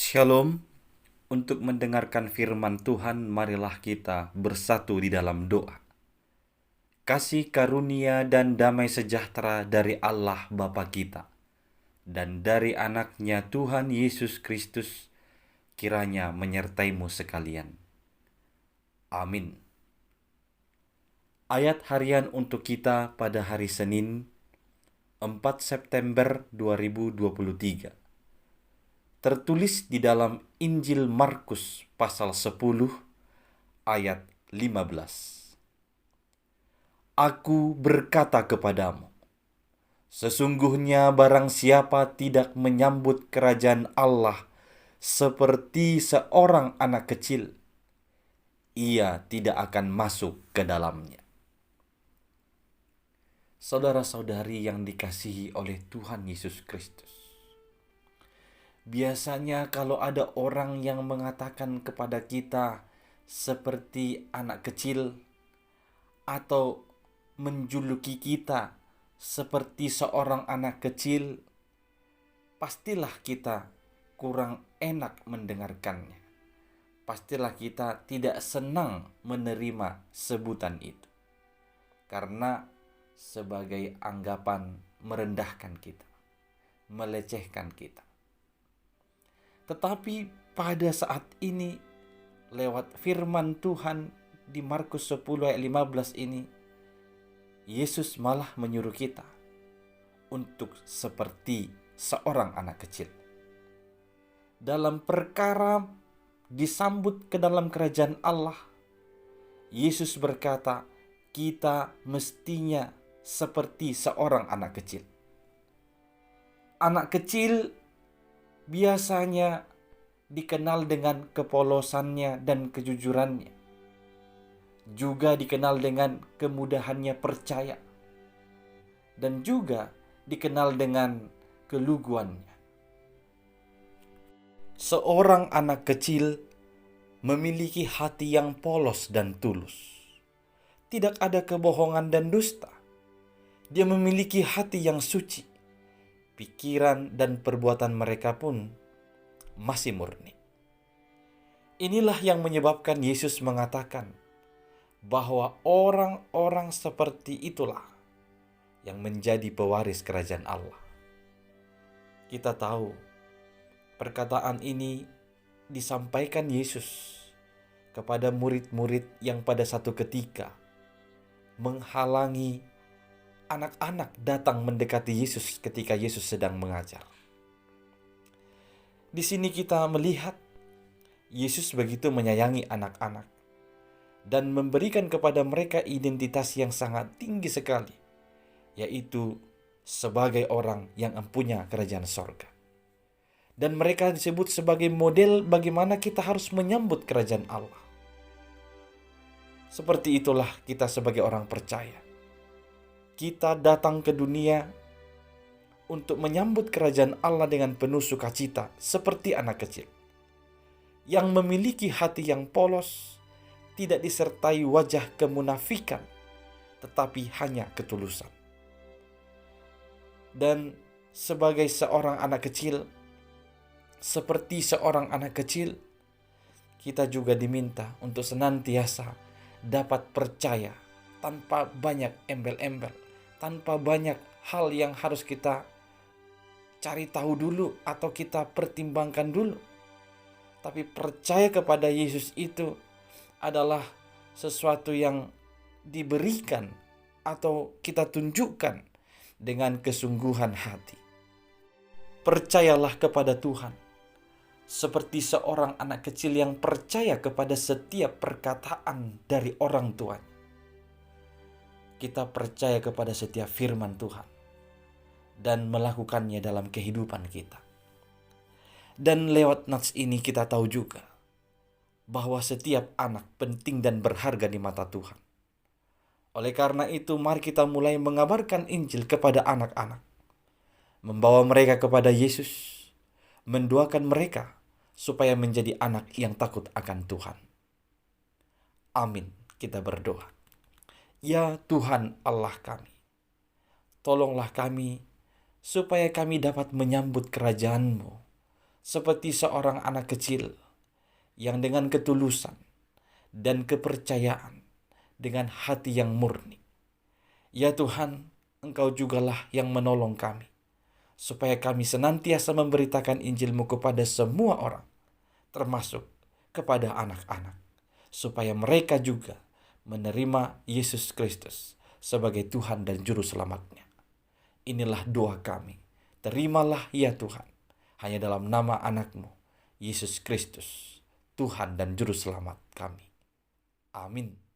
Shalom. Untuk mendengarkan firman Tuhan, marilah kita bersatu di dalam doa. Kasih karunia dan damai sejahtera dari Allah Bapa kita dan dari anaknya Tuhan Yesus Kristus kiranya menyertaimu sekalian. Amin. Ayat harian untuk kita pada hari Senin 4 September 2023. Tertulis di dalam Injil Markus pasal 10 ayat 15. Aku berkata kepadamu, sesungguhnya barang siapa tidak menyambut kerajaan Allah seperti seorang anak kecil, ia tidak akan masuk ke dalamnya. Saudara-saudari yang dikasihi oleh Tuhan Yesus Kristus, biasanya kalau ada orang yang mengatakan kepada kita seperti anak kecil atau menjuluki kita seperti seorang anak kecil, pastilah kita kurang enak mendengarkannya. Pastilah kita tidak senang menerima sebutan itu. Karena sebagai anggapan merendahkan kita, melecehkan kita. Tetapi pada saat ini, lewat firman Tuhan di Markus 10 ayat 15 ini, Yesus malah menyuruh kita untuk seperti seorang anak kecil. Dalam perkara disambut ke dalam kerajaan Allah, Yesus berkata, kita mestinya seperti seorang anak kecil. Anak kecil biasanya dikenal dengan kepolosannya dan kejujurannya. Juga dikenal dengan kemudahannya percaya. Dan juga dikenal dengan keluguannya. Seorang anak kecil memiliki hati yang polos dan tulus. Tidak ada kebohongan dan dusta. Dia memiliki hati yang suci. Pikiran dan perbuatan mereka pun masih murni. Inilah yang menyebabkan Yesus mengatakan bahwa orang-orang seperti itulah yang menjadi pewaris kerajaan Allah. Kita tahu perkataan ini disampaikan Yesus kepada murid-murid yang pada satu ketika menghalangi anak-anak datang mendekati Yesus ketika Yesus sedang mengajar. Di sini kita melihat Yesus begitu menyayangi anak-anak dan memberikan kepada mereka identitas yang sangat tinggi sekali, yaitu sebagai orang yang empunya kerajaan sorga. Dan mereka disebut sebagai model bagaimana kita harus menyambut kerajaan Allah. Seperti itulah kita sebagai orang percaya. Kita datang ke dunia untuk menyambut kerajaan Allah dengan penuh sukacita seperti anak kecil. Yang memiliki hati yang polos, tidak disertai wajah kemunafikan, tetapi hanya ketulusan. Dan sebagai seorang anak kecil, seperti seorang anak kecil, kita juga diminta untuk senantiasa dapat percaya tanpa banyak embel-embel, tanpa banyak hal yang harus kita cari tahu dulu atau kita pertimbangkan dulu. Tapi percaya kepada Yesus itu adalah sesuatu yang diberikan atau kita tunjukkan dengan kesungguhan hati. Percayalah kepada Tuhan seperti seorang anak kecil yang percaya kepada setiap perkataan dari orang tuanya. Kita percaya kepada setiap firman Tuhan dan melakukannya dalam kehidupan kita. Dan lewat nats ini kita tahu juga bahwa setiap anak penting dan berharga di mata Tuhan. Oleh karena itu, mari kita mulai mengabarkan Injil kepada anak-anak, membawa mereka kepada Yesus, mendoakan mereka supaya menjadi anak yang takut akan Tuhan. Amin. Kita berdoa. Ya Tuhan Allah kami, tolonglah kami supaya kami dapat menyambut kerajaan-Mu seperti seorang anak kecil yang dengan ketulusan dan kepercayaan, dengan hati yang murni. Ya Tuhan, Engkau jugalah yang menolong kami, supaya kami senantiasa memberitakan Injil-Mu kepada semua orang, termasuk kepada anak-anak, supaya mereka juga menerima Yesus Kristus sebagai Tuhan dan Juru Selamatnya. Inilah doa kami. Terimalah ya Tuhan, hanya dalam nama anak-Mu, Yesus Kristus, Tuhan dan Juru Selamat kami. Amin.